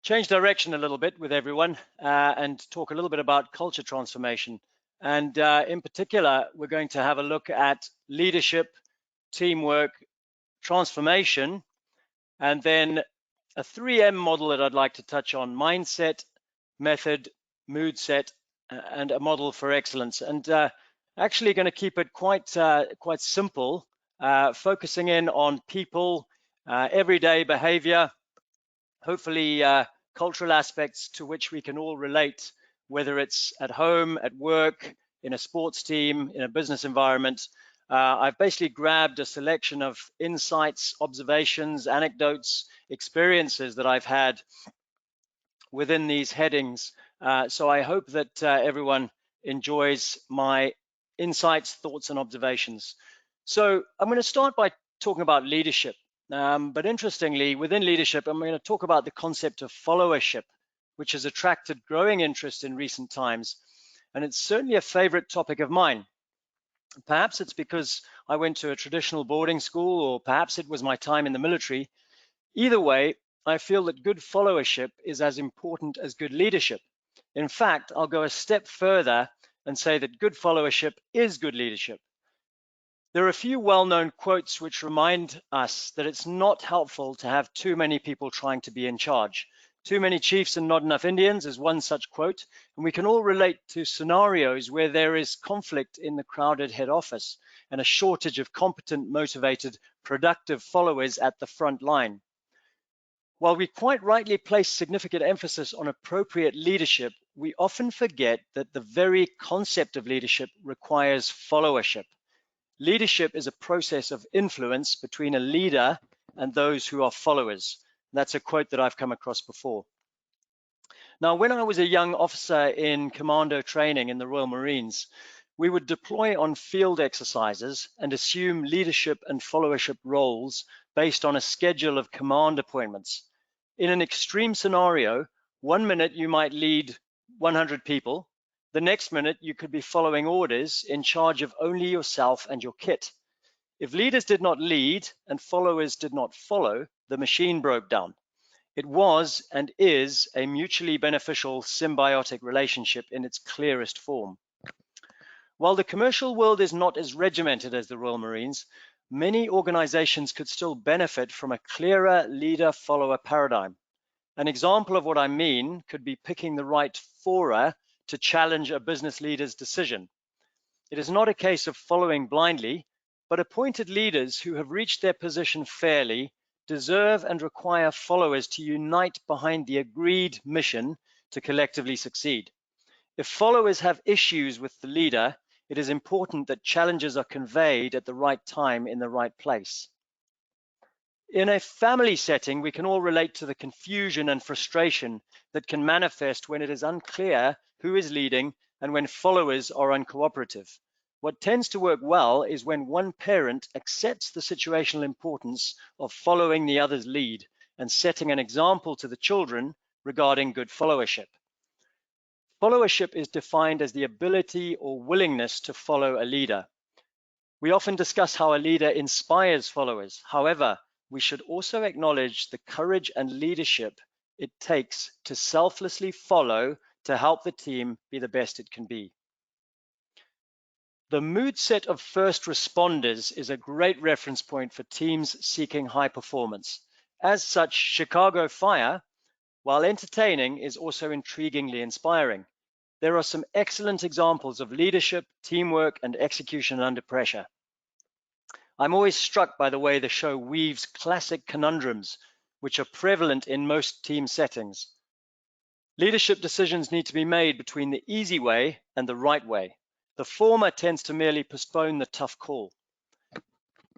change direction a little bit with everyone and talk a little bit about culture transformation. And in particular, we're going to have a look at leadership, teamwork, transformation, and then a 3M model that I'd like to touch on: mindset, method, mood set, and a model for excellence. And actually going to keep it quite simple, focusing in on people, everyday behavior, hopefully cultural aspects to which we can all relate, whether it's at home, at work, in a sports team, in a business environment. I've basically grabbed a selection of insights, observations, anecdotes, experiences that I've had within these headings. So I hope that everyone enjoys my insights, thoughts, and observations. So I'm going to start by talking about leadership. But interestingly, within leadership, I'm going to talk about the concept of followership, which has attracted growing interest in recent times. And it's certainly a favorite topic of mine. Perhaps it's because I went to a traditional boarding school, or perhaps it was my time in the military. Either way, I feel that good followership is as important as good leadership. In fact, I'll go a step further and say that good followership is good leadership. There are a few well-known quotes which remind us that it's not helpful to have too many people trying to be in charge. Too many chiefs and not enough Indians is one such quote, and we can all relate to scenarios where there is conflict in the crowded head office and a shortage of competent, motivated, productive followers at the front line. While we quite rightly place significant emphasis on appropriate leadership, we often forget that the very concept of leadership requires followership. Leadership is a process of influence between a leader and those who are followers. That's a quote that I've come across before. Now, when I was a young officer in commando training in the Royal Marines, we would deploy on field exercises and assume leadership and followership roles based on a schedule of command appointments. In an extreme scenario, 1 minute you might lead 100 people. The next minute, you could be following orders in charge of only yourself and your kit. If leaders did not lead and followers did not follow, the machine broke down. It was and is a mutually beneficial symbiotic relationship in its clearest form. While the commercial world is not as regimented as the Royal Marines, many organizations could still benefit from a clearer leader-follower paradigm. An example of what I mean could be picking the right fora to challenge a business leader's decision. It is not a case of following blindly, but appointed leaders who have reached their position fairly deserve and require followers to unite behind the agreed mission to collectively succeed. If followers have issues with the leader, it is important that challenges are conveyed at the right time in the right place. In a family setting, we can all relate to the confusion and frustration that can manifest when it is unclear who is leading and when followers are uncooperative. What tends to work well is when one parent accepts the situational importance of following the other's lead and setting an example to the children regarding good followership. Followership is defined as the ability or willingness to follow a leader. We often discuss how a leader inspires followers. However, we should also acknowledge the courage and leadership it takes to selflessly follow to help the team be the best it can be. The mood set of first responders is a great reference point for teams seeking high performance. As such, Chicago Fire, while entertaining, is also intriguingly inspiring. There are some excellent examples of leadership, teamwork, and execution under pressure. I'm always struck by the way the show weaves classic conundrums, which are prevalent in most team settings. Leadership decisions need to be made between the easy way and the right way. The former tends to merely postpone the tough call.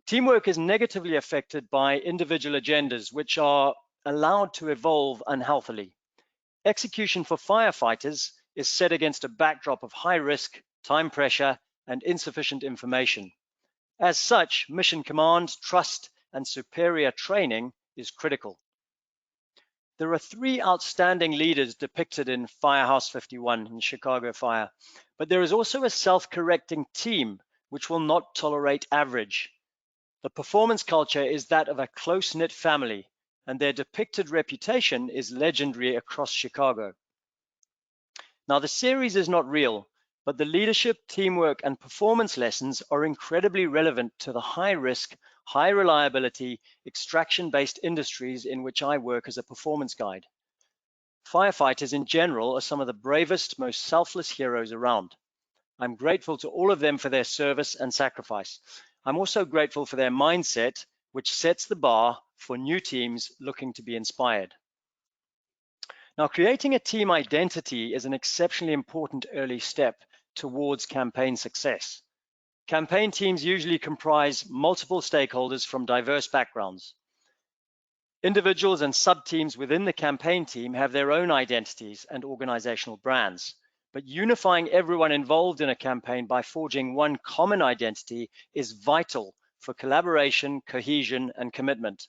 Teamwork is negatively affected by individual agendas, which are allowed to evolve unhealthily. Execution for firefighters is set against a backdrop of high risk, time pressure, and insufficient information. As such, mission command, trust, and superior training is critical. There are 3 outstanding leaders depicted in Firehouse 51 in Chicago Fire, but there is also a self-correcting team which will not tolerate average. The performance culture is that of a close-knit family, and their depicted reputation is legendary across Chicago. Now, the series is not real, but the leadership, teamwork, and performance lessons are incredibly relevant to the high-risk, high-reliability, extraction-based industries in which I work as a performance guide. Firefighters in general are some of the bravest, most selfless heroes around. I'm grateful to all of them for their service and sacrifice. I'm also grateful for their mindset, which sets the bar for new teams looking to be inspired. Now, creating a team identity is an exceptionally important early step towards campaign success. Campaign teams usually comprise multiple stakeholders from diverse backgrounds. Individuals and sub-teams within the campaign team have their own identities and organizational brands, but unifying everyone involved in a campaign by forging one common identity is vital for collaboration, cohesion, and commitment.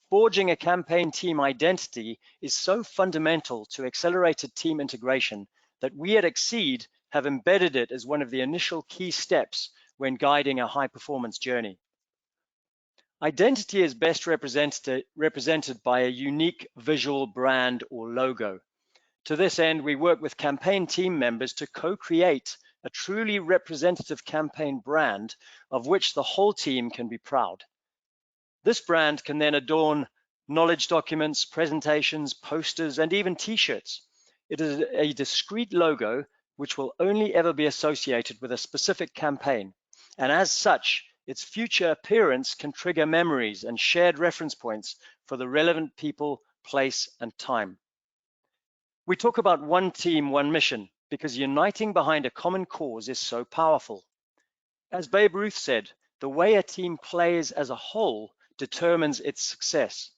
Forging a campaign team identity is so fundamental to accelerated team integration that we at Exceed have embedded it as one of the initial key steps when guiding a high-performance journey. Identity is best represented by a unique visual brand or logo. To this end, we work with campaign team members to co-create a truly representative campaign brand of which the whole team can be proud. This brand can then adorn knowledge documents, presentations, posters, and even t-shirts. It is a discrete logo which will only ever be associated with a specific campaign, and as such, its future appearance can trigger memories and shared reference points for the relevant people, place, and time. We talk about one team, one mission, because uniting behind a common cause is so powerful. As Babe Ruth said, the way a team plays as a whole determines its success.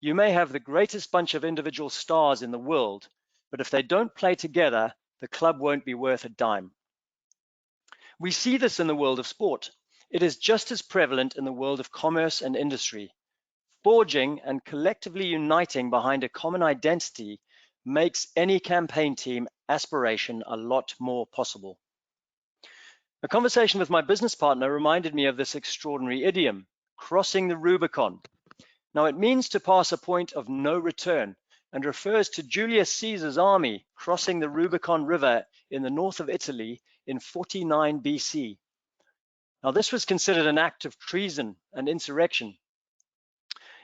You may have the greatest bunch of individual stars in the world, but if they don't play together, the club won't be worth a dime. We see this in the world of sport. It is just as prevalent in the world of commerce and industry. Forging and collectively uniting behind a common identity makes any campaign team aspiration a lot more possible. A conversation with my business partner reminded me of this extraordinary idiom, crossing the Rubicon. Now, it means to pass a point of no return and refers to Julius Caesar's army crossing the Rubicon River in the north of Italy in 49 BC. Now, this was considered an act of treason and insurrection.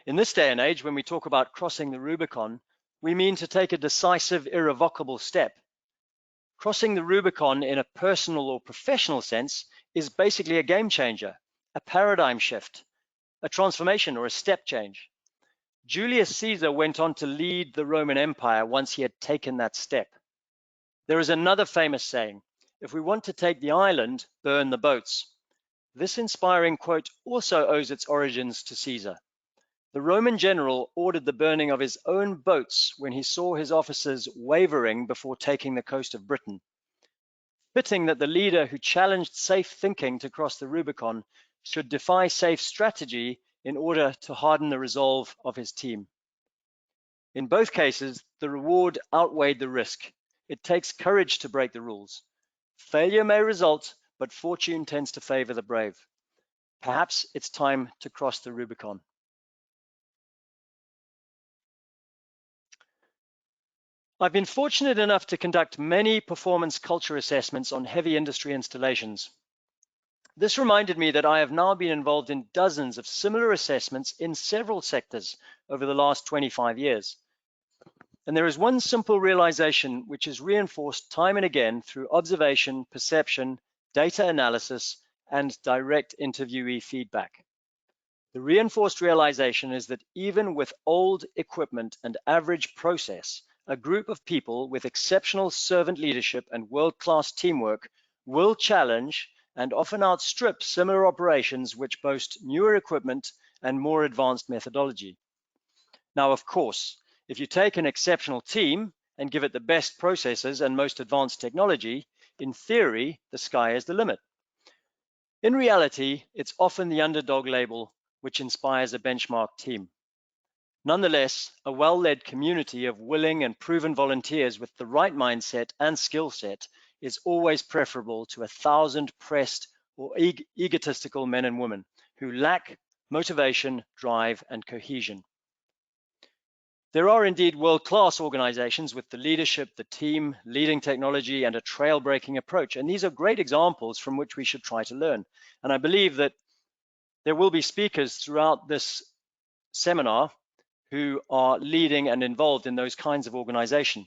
In this day and age, when we talk about crossing the Rubicon, we mean to take a decisive, irrevocable step. Crossing the Rubicon in a personal or professional sense is basically a game changer, a paradigm shift, a transformation or a step change. Julius Caesar went on to lead the Roman Empire once he had taken that step. There is another famous saying, if we want to take the island, burn the boats. This inspiring quote also owes its origins to Caesar. The Roman general ordered the burning of his own boats when he saw his officers wavering before taking the coast of Britain. Fitting that the leader who challenged safe thinking to cross the Rubicon should defy safe strategy in order to harden the resolve of his team. In both cases, the reward outweighed the risk. It takes courage to break the rules. Failure may result, but fortune tends to favor the brave. Perhaps it's time to cross the Rubicon. I've been fortunate enough to conduct many performance culture assessments on heavy industry installations. This reminded me that I have now been involved in dozens of similar assessments in several sectors over the last 25 years. And there is one simple realization which is reinforced time and again through observation, perception, data analysis, and direct interviewee feedback. The reinforced realization is that even with old equipment and average process, a group of people with exceptional servant leadership and world-class teamwork will challenge and often outstrip similar operations which boast newer equipment and more advanced methodology. Now, of course, if you take an exceptional team and give it the best processes and most advanced technology, in theory, the sky is the limit. In reality, it's often the underdog label which inspires a benchmark team. Nonetheless, a well-led community of willing and proven volunteers with the right mindset and skill set is always preferable to 1,000 pressed or egotistical men and women who lack motivation, drive, and cohesion. There are indeed world-class organizations with the leadership, the team, leading technology, and a trail-breaking approach. And these are great examples from which we should try to learn. And I believe that there will be speakers throughout this seminar who are leading and involved in those kinds of organization.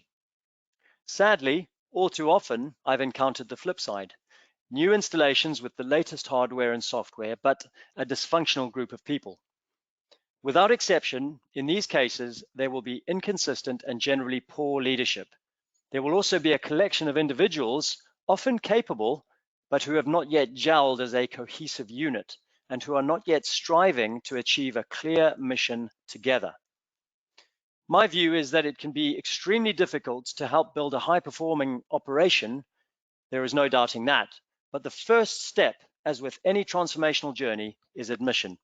Sadly, all too often, I've encountered the flip side. New installations with the latest hardware and software, but a dysfunctional group of people. Without exception, in these cases, there will be inconsistent and generally poor leadership. There will also be a collection of individuals, often capable, but who have not yet gelled as a cohesive unit and who are not yet striving to achieve a clear mission together. My view is that it can be extremely difficult to help build a high-performing operation. There is no doubting that. But the first step, as with any transformational journey, is admission.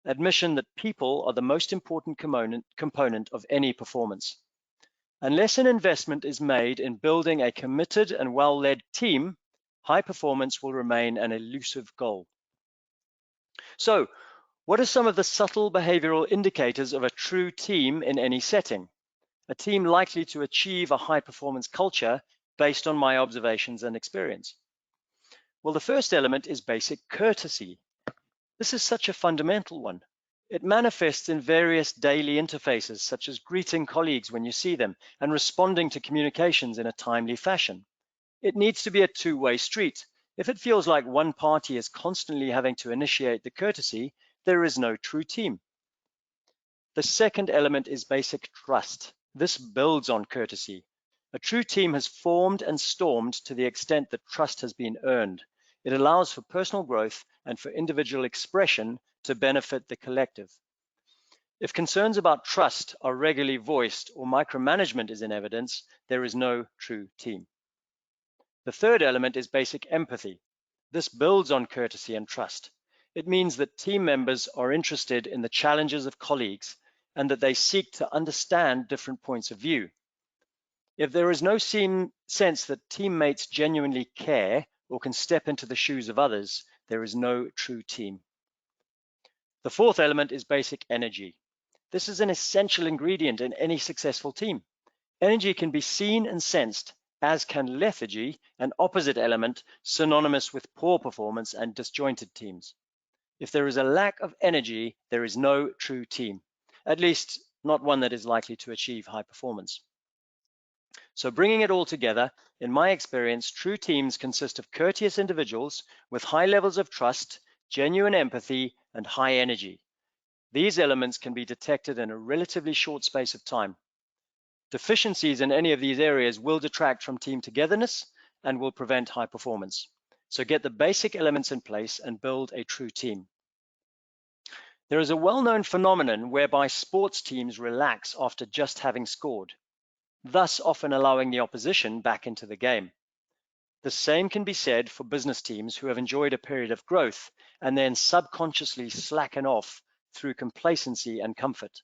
Admission that people are the most important component of any performance. Unless an investment is made in building a committed and well-led team, high performance will remain an elusive goal. So, what are some of the subtle behavioral indicators of a true team in any setting? A team likely to achieve a high-performance culture based on my observations and experience. Well, the first element is basic courtesy. This is such a fundamental one. It manifests in various daily interfaces, such as greeting colleagues when you see them and responding to communications in a timely fashion. It needs to be a two-way street. If it feels like one party is constantly having to initiate the courtesy, there is no true team. The second element is basic trust. This builds on courtesy. A true team has formed and stormed to the extent that trust has been earned. It allows for personal growth and for individual expression to benefit the collective. If concerns about trust are regularly voiced or micromanagement is in evidence, there is no true team. The third element is basic empathy. This builds on courtesy and trust. It means that team members are interested in the challenges of colleagues and that they seek to understand different points of view. If there is no sense that teammates genuinely care or can step into the shoes of others, there is no true team. The fourth element is basic energy. This is an essential ingredient in any successful team. Energy can be seen and sensed, as can lethargy, an opposite element synonymous with poor performance and disjointed teams. If there is a lack of energy, there is no true team, at least not one that is likely to achieve high performance. So bringing it all together, in my experience, true teams consist of courteous individuals with high levels of trust, genuine empathy, and high energy. These elements can be detected in a relatively short space of time. Deficiencies in any of these areas will detract from team togetherness and will prevent high performance. So get the basic elements in place and build a true team. There is a well-known phenomenon whereby sports teams relax after just having scored, thus often allowing the opposition back into the game. The same can be said for business teams who have enjoyed a period of growth and then subconsciously slacken off through complacency and comfort.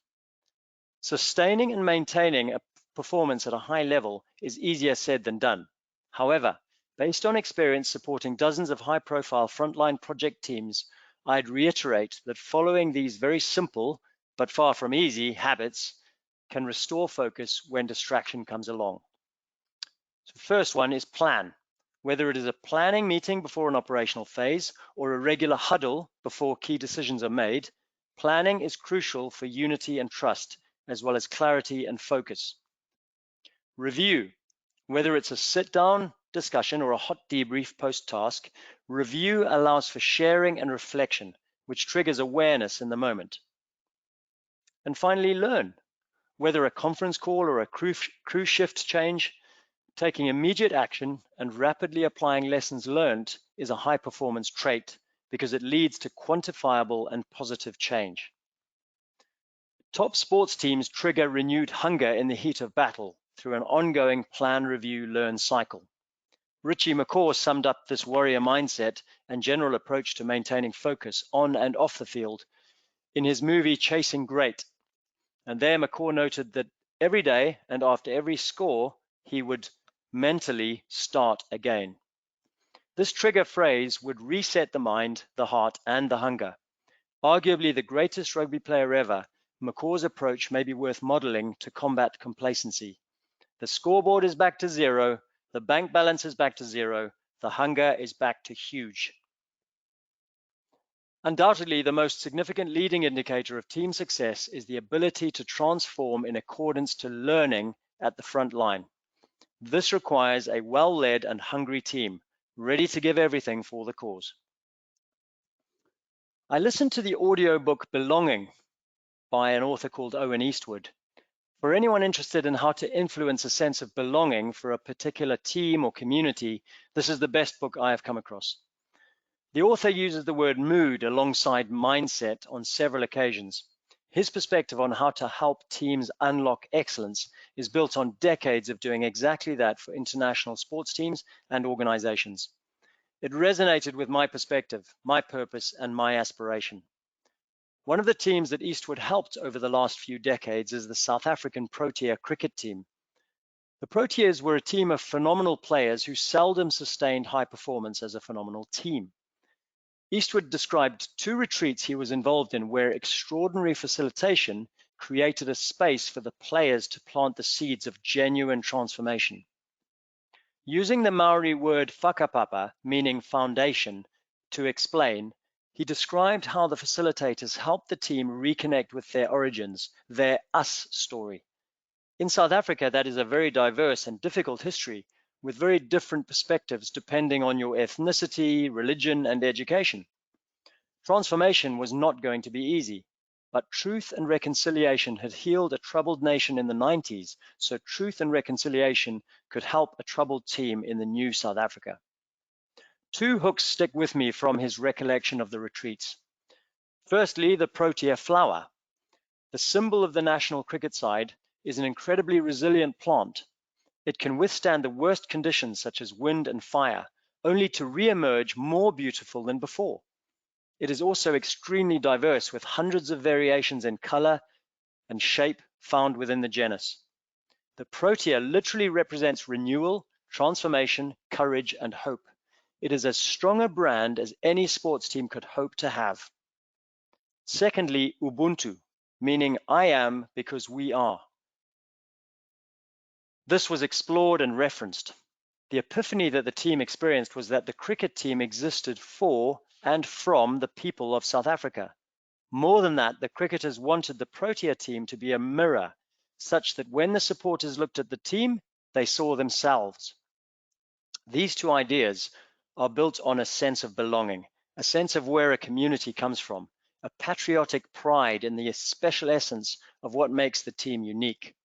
Sustaining and maintaining a performance at a high level is easier said than done. However, based on experience supporting dozens of high-profile frontline project teams, I'd reiterate that following these very simple but far from easy habits can restore focus when distraction comes along. So the first one is plan. Whether it is a planning meeting before an operational phase or a regular huddle before key decisions are made, planning is crucial for unity and trust, as well as clarity and focus. Review. Whether it's a sit-down discussion or a hot debrief post-task, review allows for sharing and reflection, which triggers awareness in the moment. And finally, learn. Whether a conference call or a crew shift change, taking immediate action and rapidly applying lessons learned is a high-performance trait because it leads to quantifiable and positive change. Top sports teams trigger renewed hunger in the heat of battle through an ongoing plan, review, learn cycle. Richie McCaw summed up this warrior mindset and general approach to maintaining focus on and off the field in his movie Chasing Great. And there McCaw noted that every day and after every score, he would mentally start again. This trigger phrase would reset the mind, the heart, and the hunger. Arguably the greatest rugby player ever, McCaw's approach may be worth modeling to combat complacency. The scoreboard is back to zero, the bank balance is back to zero, the hunger is back to huge. Undoubtedly, the most significant leading indicator of team success is the ability to transform in accordance to learning at the front line. This requires a well-led and hungry team, ready to give everything for the cause. I listened to the audiobook Belonging by an author called Owen Eastwood. For anyone interested in how to influence a sense of belonging for a particular team or community, this is the best book I have come across. The author uses the word mood alongside mindset on several occasions. His perspective on how to help teams unlock excellence is built on decades of doing exactly that for international sports teams and organizations. It resonated with my perspective, my purpose, and my aspiration. One of the teams that Eastwood helped over the last few decades is the South African Protea cricket team. The Proteas were a team of phenomenal players who seldom sustained high performance as a phenomenal team. Eastwood described 2 retreats he was involved in where extraordinary facilitation created a space for the players to plant the seeds of genuine transformation. Using the Maori word whakapapa, meaning foundation, to explain, he described how the facilitators helped the team reconnect with their origins, their us story. In South Africa, that is a very diverse and difficult history with very different perspectives depending on your ethnicity, religion, and education. Transformation was not going to be easy, but truth and reconciliation had healed a troubled nation in the 90s, so truth and reconciliation could help a troubled team in the new South Africa. 2 hooks stick with me from his recollection of the retreats. Firstly, the Protea flower. The symbol of the national cricket side is an incredibly resilient plant. It can withstand the worst conditions such as wind and fire, only to re-emerge more beautiful than before. It is also extremely diverse with hundreds of variations in color and shape found within the genus. The Protea literally represents renewal, transformation, courage, and hope. It is as strong a brand as any sports team could hope to have. Secondly, Ubuntu, meaning I am because we are. This was explored and referenced. The epiphany that the team experienced was that the cricket team existed for and from the people of South Africa. More than that, the cricketers wanted the Protea team to be a mirror, such that when the supporters looked at the team, they saw themselves. These 2 ideas are built on a sense of belonging, a sense of where a community comes from, a patriotic pride in the special essence of what makes the team unique.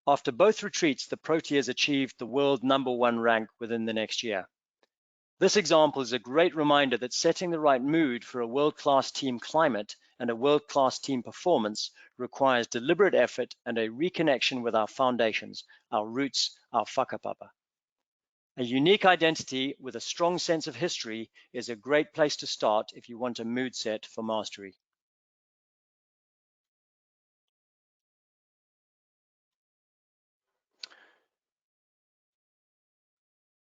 After both retreats, the Proteas achieved the world #1 rank within the next year. This example is a great reminder that setting the right mood for a world-class team climate and a world-class team performance requires deliberate effort and a reconnection with our foundations, our roots, our whakapapa. A unique identity with a strong sense of history is a great place to start if you want a mood set for mastery.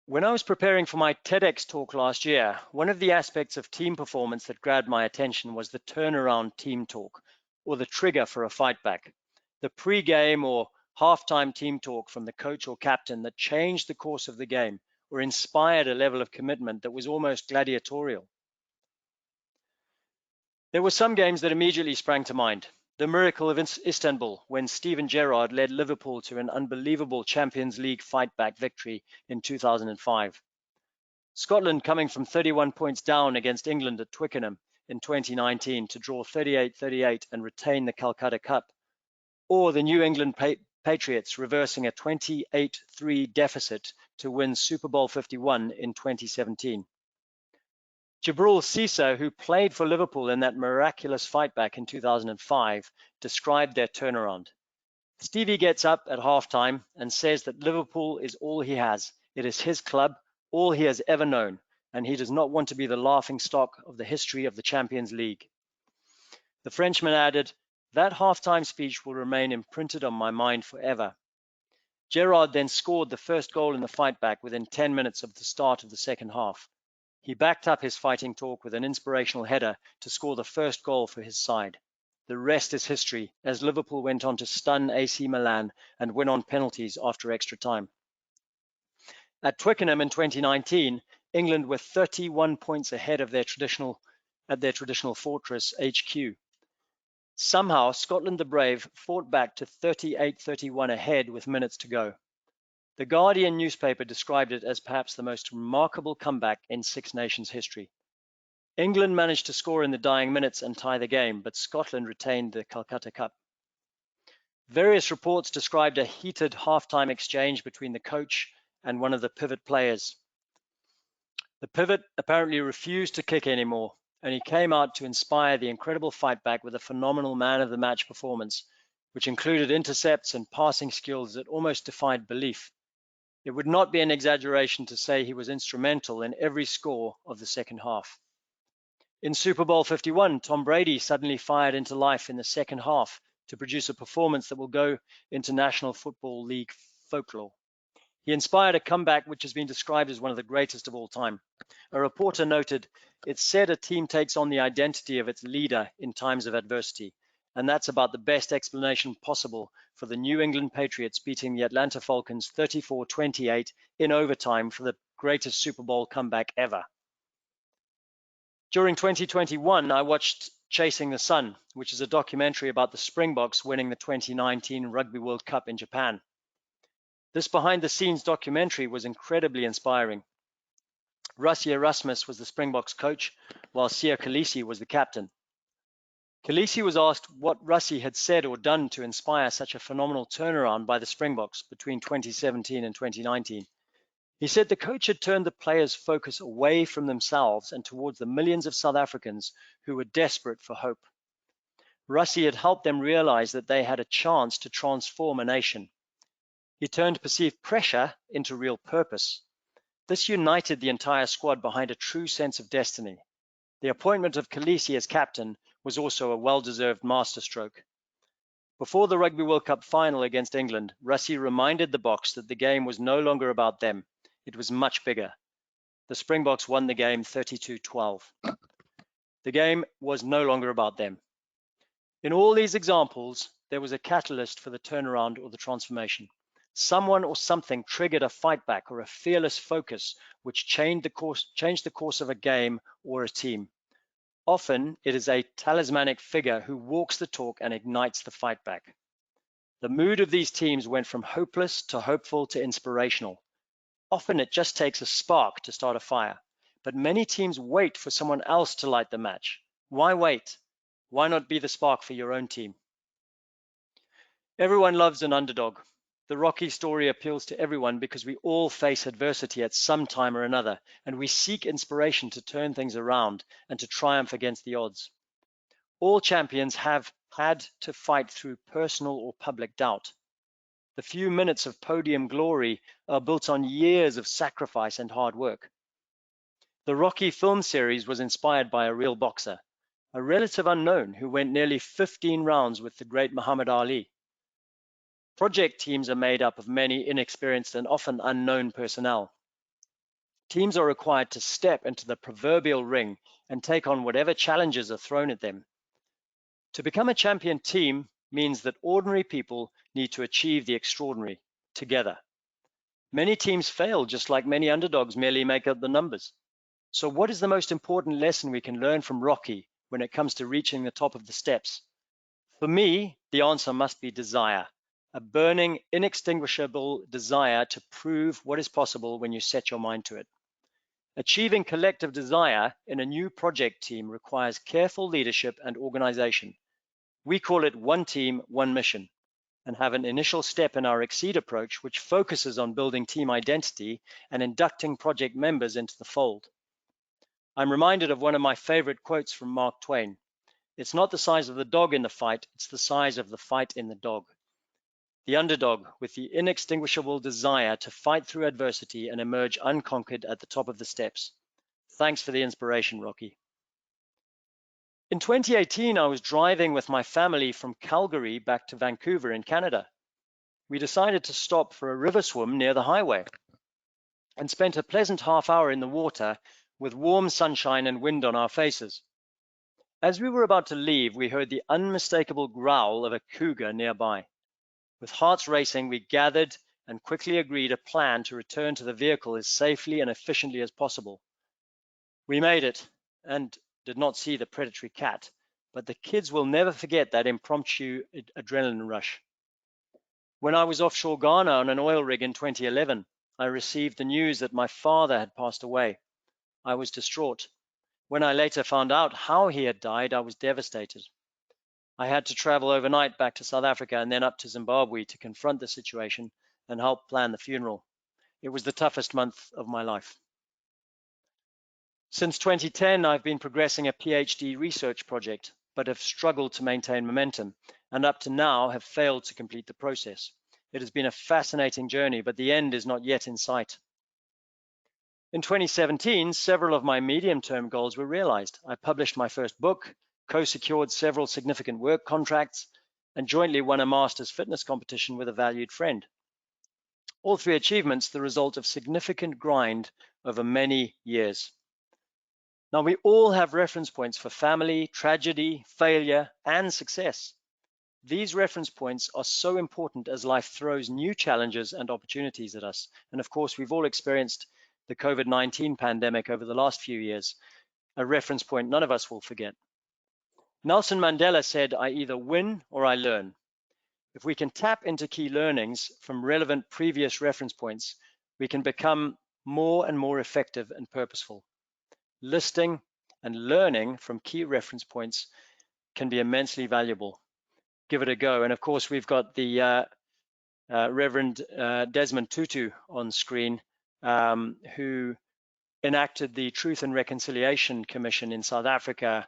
When I was preparing for my TEDx talk last year, one of the aspects of team performance that grabbed my attention was the turnaround team talk, or the trigger for a fight back. The pre-game or halftime team talk from the coach or captain that changed the course of the game or inspired a level of commitment that was almost gladiatorial. There were some games that immediately sprang to mind. The miracle of Istanbul, when Steven Gerrard led Liverpool to an unbelievable Champions League fight-back victory in 2005. Scotland coming from 31 points down against England at Twickenham in 2019 to draw 38-38 and retain the Calcutta Cup. Or the New England Patriots reversing a 28-3 deficit to win Super Bowl 51 in 2017. Jabril Cissé, who played for Liverpool in that miraculous fight back in 2005, described their turnaround. Stevie gets up at halftime and says that Liverpool is all he has. It is his club, all he has ever known, and he does not want to be the laughing stock of the history of the Champions League. The Frenchman added, "That halftime speech will remain imprinted on my mind forever." Gerrard then scored the first goal in the fight back within 10 minutes of the start of the second half. He backed up his fighting talk with an inspirational header to score the first goal for his side. The rest is history, as Liverpool went on to stun AC Milan and win on penalties after extra time. At Twickenham in 2019, England were 31 points ahead of their traditional fortress HQ. Somehow, Scotland the Brave fought back to 38-31 ahead with minutes to go. The Guardian newspaper described it as perhaps the most remarkable comeback in Six Nations history. England managed to score in the dying minutes and tie the game, but Scotland retained the Calcutta Cup. Various reports described a heated halftime exchange between the coach and one of the pivot players. The pivot apparently refused to kick anymore, and he came out to inspire the incredible fight back with a phenomenal man of the match performance, which included intercepts and passing skills that almost defied belief. It would not be an exaggeration to say he was instrumental in every score of the second half. In Super Bowl 51, Tom Brady suddenly fired into life in the second half to produce a performance that will go into National Football League folklore. He inspired a comeback which has been described as one of the greatest of all time. A reporter noted, "It's said a team takes on the identity of its leader in times of adversity, and that's about the best explanation possible for the New England Patriots beating the Atlanta Falcons 34-28 in overtime for the greatest Super Bowl comeback ever." During 2021, I watched Chasing the Sun, which is a documentary about the Springboks winning the 2019 Rugby World Cup in Japan. This behind-the-scenes documentary was incredibly inspiring. Rassie Erasmus was the Springboks coach, while Siya Kolisi was the captain. Kolisi was asked what Rassie had said or done to inspire such a phenomenal turnaround by the Springboks between 2017 and 2019. He said the coach had turned the players' focus away from themselves and towards the millions of South Africans who were desperate for hope. Rassie had helped them realize that they had a chance to transform a nation. He turned perceived pressure into real purpose. This united the entire squad behind a true sense of destiny. The appointment of Kolisi as captain was also a well-deserved masterstroke. Before the Rugby World Cup final against England, Rassie reminded the Boks that the game was no longer about them. It was much bigger. The Springboks won the game 32-12. The game was no longer about them. In all these examples, there was a catalyst for the turnaround or the transformation. Someone or something triggered a fight back or a fearless focus which changed the course of a game or a team. Often, it is a talismanic figure who walks the talk and ignites the fight back. The mood of these teams went from hopeless to hopeful to inspirational. Often, it just takes a spark to start a fire, but many teams wait for someone else to light the match. Why wait? Why not be the spark for your own team? Everyone loves an underdog. The Rocky story appeals to everyone because we all face adversity at some time or another, and we seek inspiration to turn things around and to triumph against the odds. All champions have had to fight through personal or public doubt. The few minutes of podium glory are built on years of sacrifice and hard work. The Rocky film series was inspired by a real boxer, a relative unknown who went nearly 15 rounds with the great Muhammad Ali. Project teams are made up of many inexperienced and often unknown personnel. Teams are required to step into the proverbial ring and take on whatever challenges are thrown at them. To become a champion team means that ordinary people need to achieve the extraordinary together. Many teams fail, just like many underdogs merely make up the numbers. So what is the most important lesson we can learn from Rocky when it comes to reaching the top of the steps? For me, the answer must be desire. A burning, inextinguishable desire to prove what is possible when you set your mind to it. Achieving collective desire in a new project team requires careful leadership and organization. We call it one team, one mission, and have an initial step in our Exceed approach, which focuses on building team identity and inducting project members into the fold. I'm reminded of one of my favorite quotes from Mark Twain. It's not the size of the dog in the fight, it's the size of the fight in the dog. The underdog with the inextinguishable desire to fight through adversity and emerge unconquered at the top of the steps. Thanks for the inspiration, Rocky. In 2018, I was driving with my family from Calgary back to Vancouver in Canada. We decided to stop for a river swim near the highway and spent a pleasant half hour in the water with warm sunshine and wind on our faces. As we were about to leave, we heard the unmistakable growl of a cougar nearby. With hearts racing, we gathered and quickly agreed a plan to return to the vehicle as safely and efficiently as possible. We made it and did not see the predatory cat, but the kids will never forget that impromptu adrenaline rush. When I was offshore Ghana on an oil rig in 2011, I received the news that my father had passed away. I was distraught. When I later found out how he had died, I was devastated. I had to travel overnight back to South Africa and then up to Zimbabwe to confront the situation and help plan the funeral. It was the toughest month of my life. Since 2010, I've been progressing a PhD research project, but have struggled to maintain momentum, and up to now have failed to complete the process. It has been a fascinating journey, but the end is not yet in sight. In 2017, several of my medium-term goals were realized. I published my first book, co-secured several significant work contracts, and jointly won a master's fitness competition with a valued friend. All three achievements the result of significant grind over many years. Now, we all have reference points for family, tragedy, failure, and success. These reference points are so important as life throws new challenges and opportunities at us. And of course, we've all experienced the COVID-19 pandemic over the last few years, a reference point none of us will forget. Nelson Mandela said, "I either win or I learn." If we can tap into key learnings from relevant previous reference points, we can become more and more effective and purposeful. Listing and learning from key reference points can be immensely valuable. Give it a go. And of course, we've got the Reverend Desmond Tutu on screen, who enacted the Truth and Reconciliation Commission in South Africa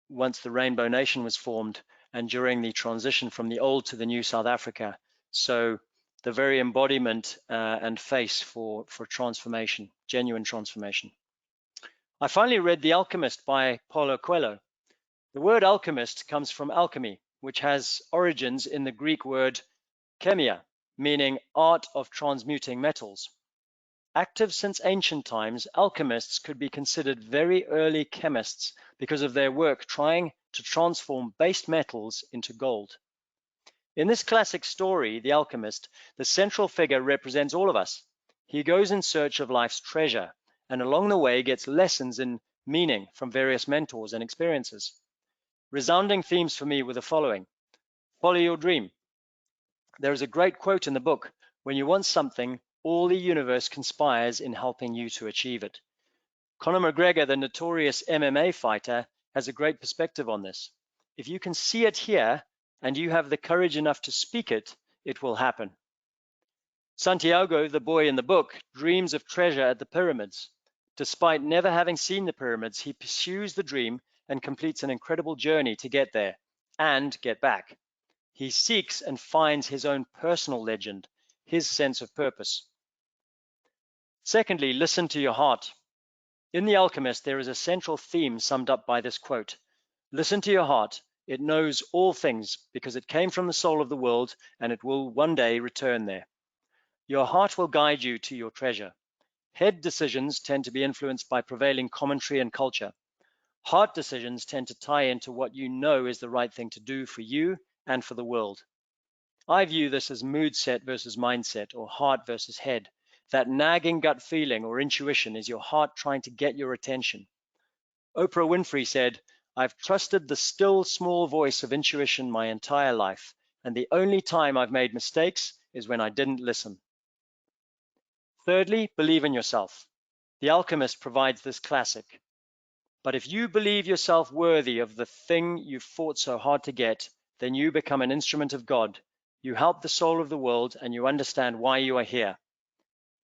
once the Rainbow Nation was formed and during the transition from the old to the new South Africa. So the very embodiment and face for transformation, genuine transformation. I finally read The Alchemist by Paulo Coelho. The word alchemist comes from alchemy, which has origins in the Greek word chemia, meaning art of transmuting metals. Active since ancient times, alchemists could be considered very early chemists because of their work trying to transform base metals into gold. In this classic story, The Alchemist, the central figure represents all of us. He goes in search of life's treasure, and along the way gets lessons in meaning from various mentors and experiences. Resounding themes for me were the following. Follow your dream. There is a great quote in the book, "When you want something, all the universe conspires in helping you to achieve it." Conor McGregor, the notorious MMA fighter, has a great perspective on this. If you can see it here and you have the courage enough to speak it, it will happen. Santiago, the boy in the book, dreams of treasure at the pyramids. Despite never having seen the pyramids, he pursues the dream and completes an incredible journey to get there and get back. He seeks and finds his own personal legend, his sense of purpose. Secondly, listen to your heart. In The Alchemist, there is a central theme summed up by this quote. Listen to your heart. It knows all things because it came from the soul of the world and it will one day return there. Your heart will guide you to your treasure. Head decisions tend to be influenced by prevailing commentary and culture. Heart decisions tend to tie into what you know is the right thing to do for you and for the world. I view this as mood set versus mindset, or heart versus head. That nagging gut feeling or intuition is your heart trying to get your attention. Oprah Winfrey said, "I've trusted the still small voice of intuition my entire life, and the only time I've made mistakes is when I didn't listen." Thirdly, believe in yourself. The Alchemist provides this classic. But if you believe yourself worthy of the thing you've fought so hard to get, then you become an instrument of God. You help the soul of the world and you understand why you are here.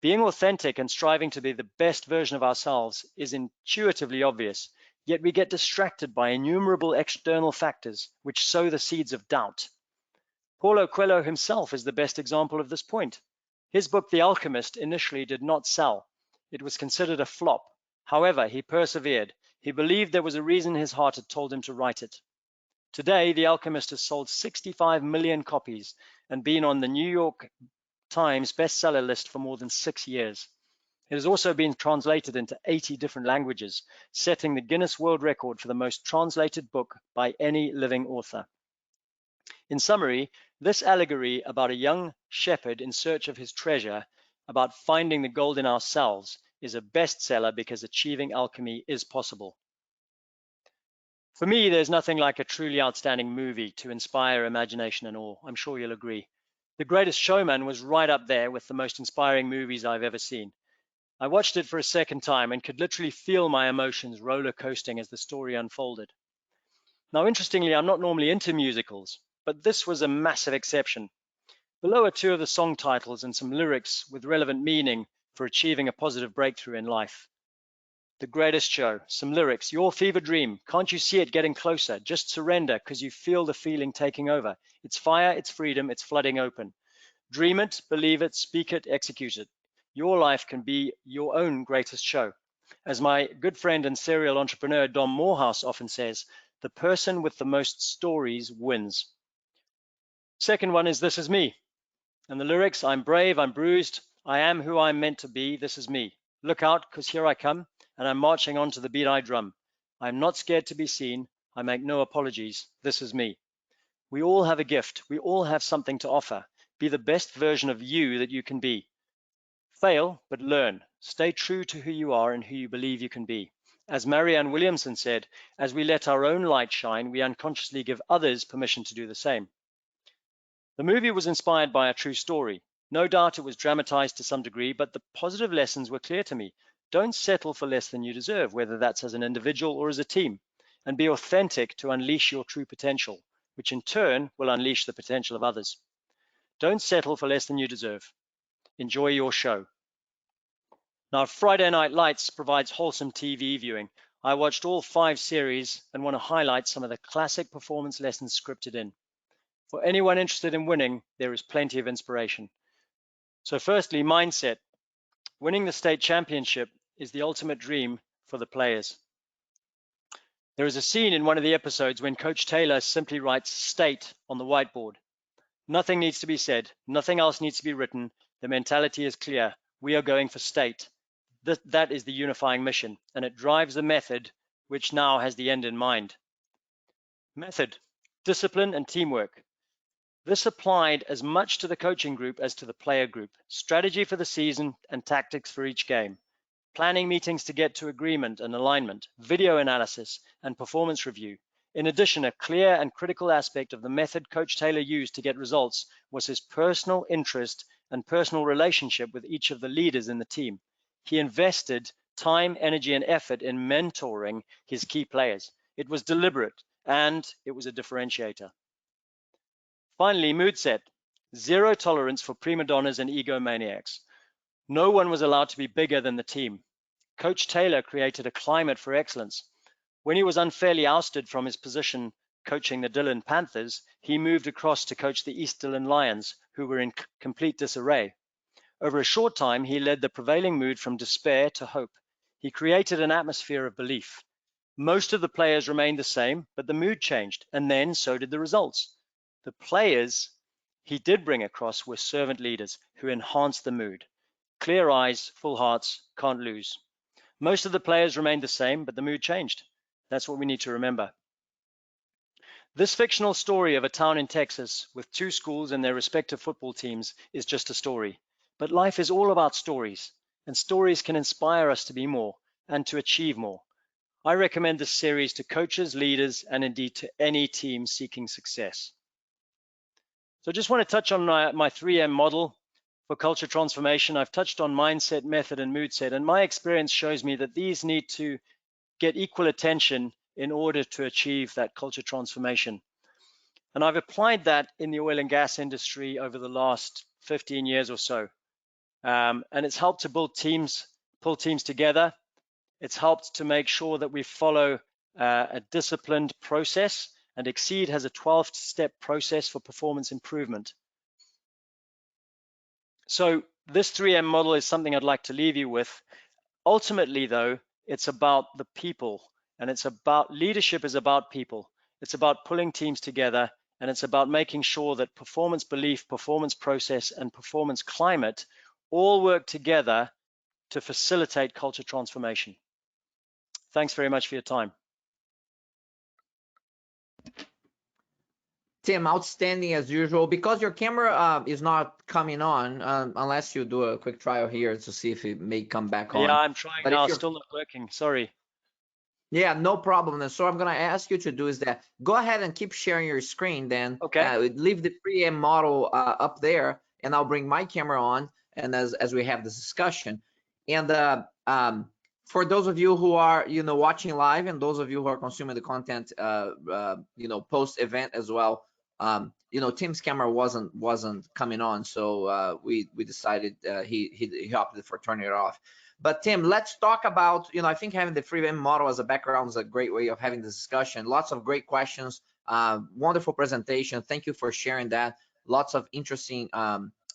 Being authentic and striving to be the best version of ourselves is intuitively obvious, yet we get distracted by innumerable external factors which sow the seeds of doubt. Paulo Coelho himself is the best example of this point. His book, The Alchemist, initially did not sell. It was considered a flop. However, he persevered. He believed there was a reason his heart had told him to write it. Today, The Alchemist has sold 65 million copies and been on the New York Times bestseller list for more than 6 years. It has also been translated into 80 different languages, setting the Guinness World Record for the most translated book by any living author. In summary, this allegory about a young shepherd in search of his treasure, about finding the gold in ourselves, is a bestseller because achieving alchemy is possible. For me, there's nothing like a truly outstanding movie to inspire imagination and awe. I'm sure you'll agree. The Greatest Showman was right up there with the most inspiring movies I've ever seen. I watched it for a second time and could literally feel my emotions roller coasting as the story unfolded. Now, interestingly, I'm not normally into musicals, but this was a massive exception. Below are two of the song titles and some lyrics with relevant meaning for achieving a positive breakthrough in life. The Greatest Show, some lyrics: your fever dream, can't you see it getting closer? Just surrender because you feel the feeling taking over. It's fire, it's freedom, it's flooding open. Dream it, believe it, speak it, execute it. Your life can be your own greatest show. As my good friend and serial entrepreneur Dom Morehouse often says, the person with the most stories wins. Second one is This Is Me. And the lyrics: I'm brave, I'm bruised, I am who I'm meant to be, this is me. Look out, because here I come, and I'm marching on to the beat I drum. I'm not scared to be seen, I make no apologies, this is me. We all have a gift, we all have something to offer. Be the best version of you that you can be. Fail, but learn. Stay true to who you are and who you believe you can be. As Marianne Williamson said, as we let our own light shine, we unconsciously give others permission to do the same. The movie was inspired by a true story. No doubt it was dramatized to some degree, but the positive lessons were clear to me. Don't settle for less than you deserve, whether that's as an individual or as a team, and be authentic to unleash your true potential, which in turn will unleash the potential of others. Don't settle for less than you deserve. Enjoy your show. Now, Friday Night Lights provides wholesome TV viewing. I watched all 5 series and want to highlight some of the classic performance lessons scripted in. For anyone interested in winning, there is plenty of inspiration. So firstly, mindset. Winning the state championship is the ultimate dream for the players. There is a scene in one of the episodes when Coach Taylor simply writes state on the whiteboard. Nothing needs to be said. Nothing else needs to be written. The mentality is clear. We are going for state. That is the unifying mission, and it drives the method, which now has the end in mind. Method, discipline, and teamwork. This applied as much to the coaching group as to the player group. Strategy for the season and tactics for each game. Planning meetings to get to agreement and alignment, video analysis, and performance review. In addition, a clear and critical aspect of the method Coach Taylor used to get results was his personal interest and personal relationship with each of the leaders in the team. He invested time, energy, and effort in mentoring his key players. It was deliberate, and it was a differentiator. Finally, mood set. Zero tolerance for prima donnas and egomaniacs. No one was allowed to be bigger than the team. Coach Taylor created a climate for excellence. When he was unfairly ousted from his position coaching the Dillon Panthers, he moved across to coach the East Dillon Lions, who were in complete disarray. Over a short time, he led the prevailing mood from despair to hope. He created an atmosphere of belief. Most of the players remained the same, but the mood changed, and then so did the results. The players he did bring across were servant leaders who enhanced the mood. Clear eyes, full hearts, can't lose. Most of the players remained the same, but the mood changed. That's what we need to remember. This fictional story of a town in Texas with 2 schools and their respective football teams is just a story. But life is all about stories, and stories can inspire us to be more and to achieve more. I recommend this series to coaches, leaders, and indeed to any team seeking success. So I just want to touch on my 3M model for culture transformation. I've touched on mindset, method, and mood set, and my experience shows me that these need to get equal attention in order to achieve that culture transformation. And I've applied that in the oil and gas industry over the last 15 years or so. And it's helped to pull teams together. It's helped to make sure that we follow a disciplined process, and Exceed has a 12-step process for performance improvement. So this 3M model is something I'd like to leave you with. Ultimately, though, it's about the people, and it's about leadership is about people. It's about pulling teams together, and it's about making sure that performance belief, performance process, and performance climate all work together to facilitate culture transformation. Thanks very much for your time. Tim, outstanding as usual. Because your camera is not coming on, unless you do a quick trial here to see if it may come back on. Yeah, I'm trying but now, still not working, sorry. Yeah, no problem. And so I'm going to ask you to do is that go ahead and keep sharing your screen then. Okay. Leave the preamp model up there, and I'll bring my camera on, and as we have this discussion. And for those of you who are watching live, and those of you who are consuming the content post event as well, Tim's camera wasn't coming on, so we decided he opted for turning it off. But Tim, let's talk about, I think having the freeway model as a background is a great way of having this discussion. Lots of great questions, wonderful presentation. Thank you for sharing that. Lots of interesting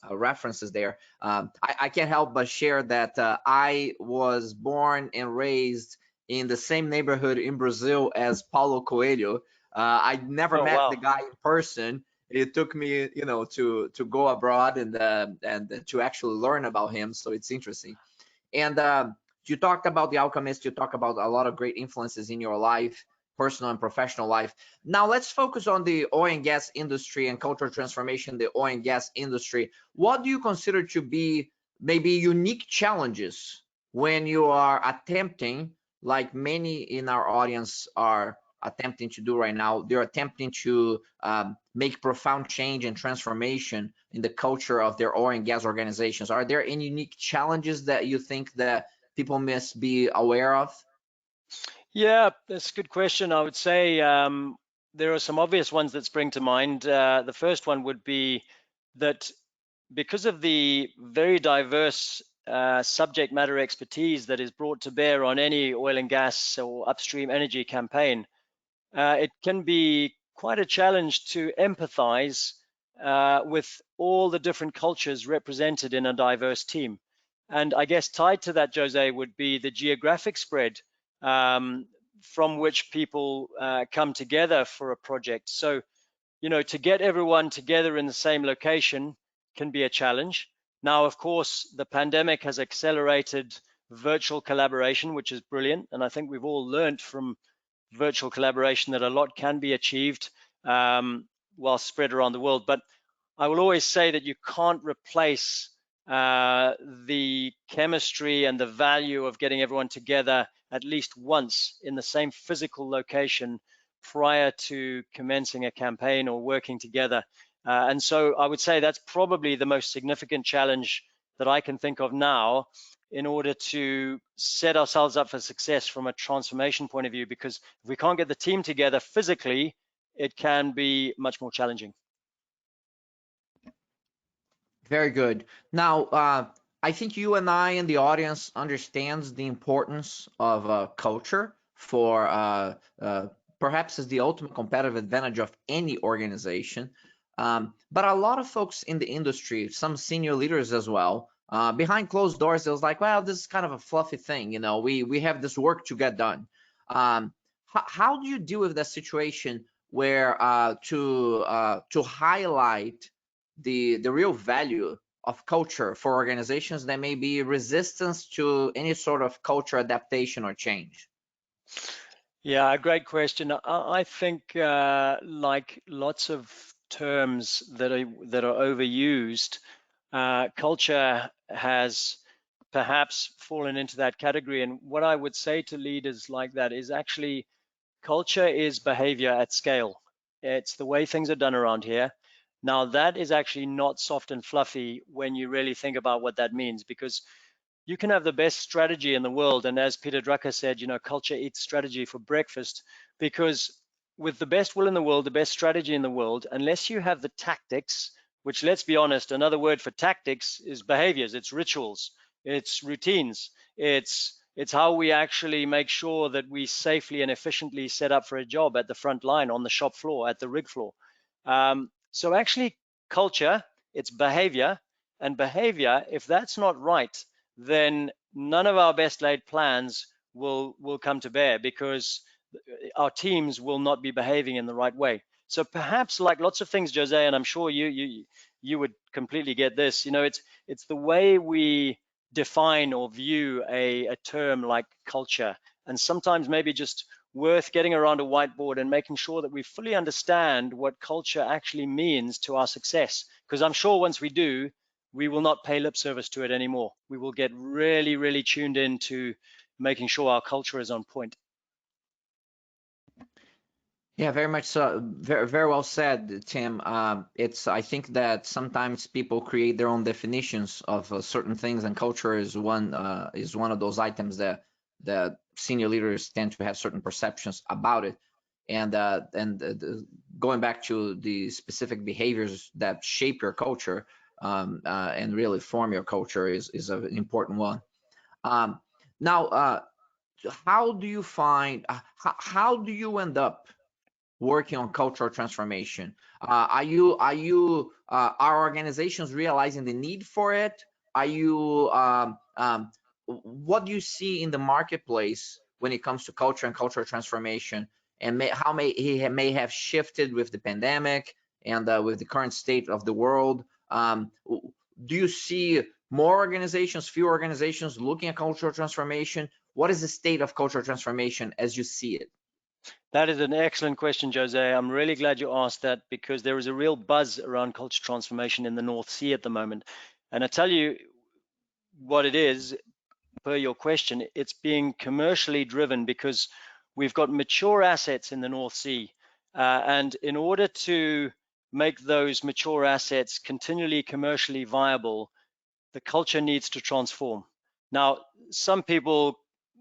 references there. I can't help but share that I was born and raised in the same neighborhood in Brazil as Paulo Coelho. I never met the guy in person. It took me, to go abroad and to actually learn about him. So it's interesting. And you talked about the Alchemist. You talked about a lot of great influences in your life, personal and professional life. Now let's focus on the oil and gas industry and cultural transformation, the oil and gas industry. What do you consider to be maybe unique challenges when you are attempting, like many in our audience are attempting to do right now? They're attempting to make profound change and transformation in the culture of their oil and gas organizations. Are there any unique challenges that you think that people must be aware of? Yeah, that's a good question. I would say there are some obvious ones that spring to mind. The first one would be that because of the very diverse subject matter expertise that is brought to bear on any oil and gas or upstream energy campaign, it can be quite a challenge to empathize with all the different cultures represented in a diverse team. And I guess tied to that, Jose, would be the geographic spread from which people come together for a project. So, to get everyone together in the same location can be a challenge. Now, of course, the pandemic has accelerated virtual collaboration, which is brilliant. And I think we've all learned from virtual collaboration that a lot can be achieved while spread around the world. But I will always say that you can't replace the chemistry and the value of getting everyone together at least once in the same physical location prior to commencing a campaign or working together. And so I would say that's probably the most significant challenge that I can think of now in order to set ourselves up for success from a transformation point of view, because if we can't get the team together physically, it can be much more challenging. Very good. Now, I think you and I and the audience understands the importance of culture for perhaps as the ultimate competitive advantage of any organization. But a lot of folks in the industry, some senior leaders as well, behind closed doors, it was like, well, this is kind of a fluffy thing. We have this work to get done. How do you deal with that situation where to highlight the real value of culture for organizations that may be resistance to any sort of culture adaptation or change? Yeah, great question. I think like lots of terms that are overused, culture has perhaps fallen into that category. And what I would say to leaders like that is actually culture is behavior at scale. It's the way things are done around here. Now, that is actually not soft and fluffy when you really think about what that means, because you can have the best strategy in the world. And as Peter Drucker said, culture eats strategy for breakfast, because with the best will in the world, the best strategy in the world, unless you have the tactics, which, let's be honest, another word for tactics is behaviors, it's rituals, it's routines, it's how we actually make sure that we safely and efficiently set up for a job at the front line, on the shop floor, at the rig floor. So actually culture, it's behavior, and behavior, if that's not right, then none of our best laid plans will come to bear, because our teams will not be behaving in the right way. So perhaps, like lots of things, Jose, and I'm sure you would completely get this, it's the way we define or view a term like culture, and sometimes maybe just worth getting around a whiteboard and making sure that we fully understand what culture actually means to our success. Because I'm sure once we do, we will not pay lip service to it anymore. We will get really, really tuned into making sure our culture is on point. Yeah, very much so. Very, very well said, Tim. I think that sometimes people create their own definitions of certain things, and culture is one of those items that senior leaders tend to have certain perceptions about it. And going back to the specific behaviors that shape your culture and really form your culture is an important one. Now, how do you find? How do you end up working on cultural transformation? Are organizations realizing the need for it? What do you see in the marketplace when it comes to culture and cultural transformation, and how it may have shifted with the pandemic and with the current state of the world? Do you see more organizations, fewer organizations looking at cultural transformation? What is the state of cultural transformation as you see it? That is an excellent question, Jose. I'm really glad you asked that, because there is a real buzz around culture transformation in the North Sea at the moment. And I tell you what it is, per your question, it's being commercially driven because we've got mature assets in the North Sea. And in order to make those mature assets continually commercially viable, the culture needs to transform. Now, some people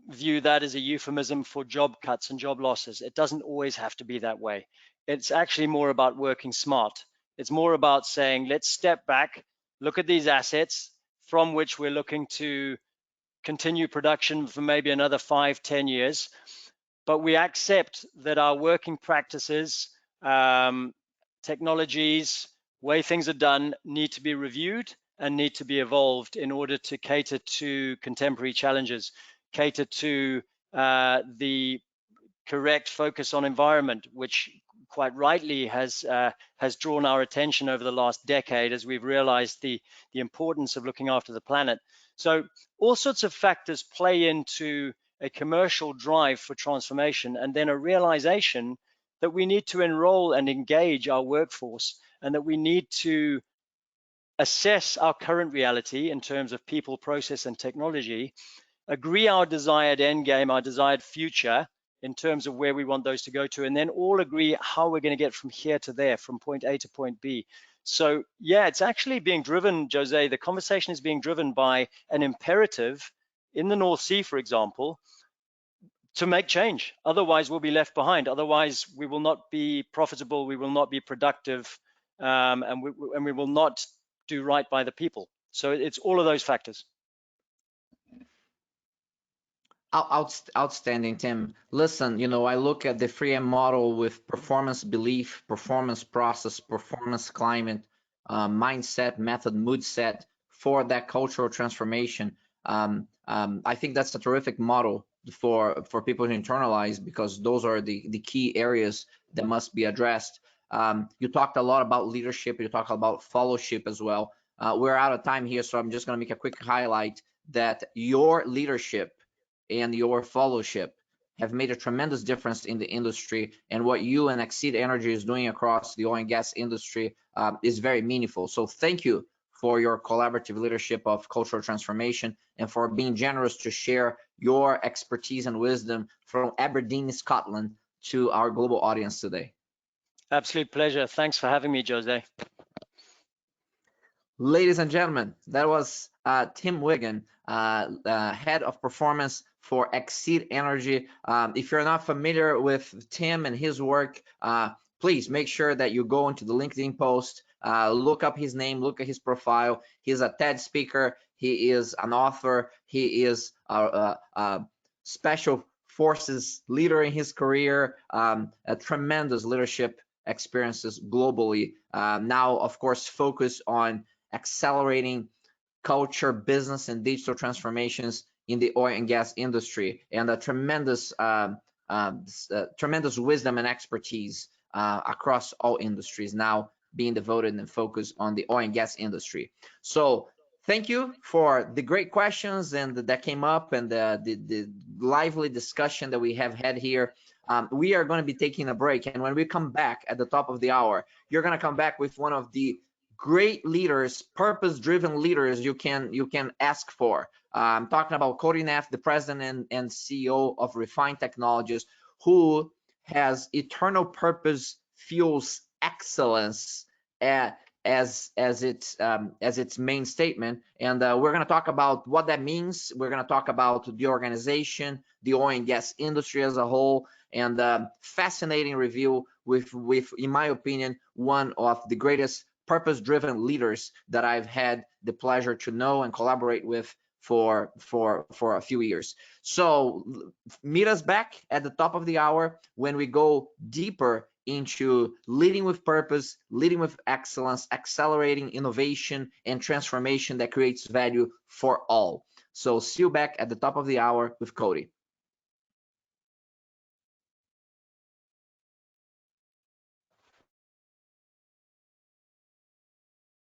view that as a euphemism for job cuts and job losses. It doesn't always have to be that way. It's actually more about working smart. It's more about saying, let's step back, look at these assets from which we're looking to continue production for maybe another 5-10 years, but we accept that our working practices, technologies, way things are done need to be reviewed and need to be evolved in order to cater to contemporary challenges, cater to the correct focus on environment, which quite rightly has drawn our attention over the last decade as we've realized the importance of looking after the planet. So all sorts of factors play into a commercial drive for transformation, and then a realization that we need to enroll and engage our workforce, and that we need to assess our current reality in terms of people, process, and technology, agree our desired end game, our desired future in terms of where we want those to go to, and then all agree how we're going to get from here to there, from point A to point B. So yeah, it's actually being driven, Jose, the conversation is being driven by an imperative in the North Sea, for example, to make change. Otherwise, we'll be left behind. Otherwise, we will not be profitable, we will not be productive, and we will not do right by the people. So it's all of those factors. Outstanding, Tim. Listen, I look at the 3M model with performance belief, performance process, performance climate, mindset, method, mood set for that cultural transformation. I think that's a terrific model for people to internalize, because those are the key areas that must be addressed. You talked a lot about leadership. You talked about fellowship as well. We're out of time here, so I'm just going to make a quick highlight that your leadership and your fellowship have made a tremendous difference in the industry, and what you and Exceed Energy is doing across the oil and gas industry is very meaningful. So thank you for your collaborative leadership of cultural transformation, and for being generous to share your expertise and wisdom from Aberdeen, Scotland, to our global audience today. Absolute pleasure. Thanks for having me, Jose. Ladies and gentlemen, that was Tim Wigham, head of performance for Exceed Energy. If you're not familiar with Tim and his work, please make sure that you go into the LinkedIn post, look up his name, look at his profile. He's a TED speaker. He is an author. He is a special forces leader in his career, a tremendous leadership experiences globally. Now, of course, focus on accelerating culture, business, and digital transformations in the oil and gas industry, and a tremendous wisdom and expertise across all industries, now being devoted and focused on the oil and gas industry. So thank you for the great questions and that came up, and the lively discussion that we have had here. We are going to be taking a break, and when we come back at the top of the hour, you're going to come back with one of the great leaders, purpose-driven leaders you can ask for. I'm talking about Cody Neff, the president and CEO of Refined Technologies, who has eternal purpose fuels excellence as its main statement. And we're going to talk about what that means. We're going to talk about the organization, the oil and gas industry as a whole, and fascinating review with, in my opinion, one of the greatest purpose-driven leaders that I've had the pleasure to know and collaborate with for a few years. So meet us back at the top of the hour when we go deeper into leading with purpose, leading with excellence, accelerating innovation and transformation that creates value for all. So see you back at the top of the hour with Cody.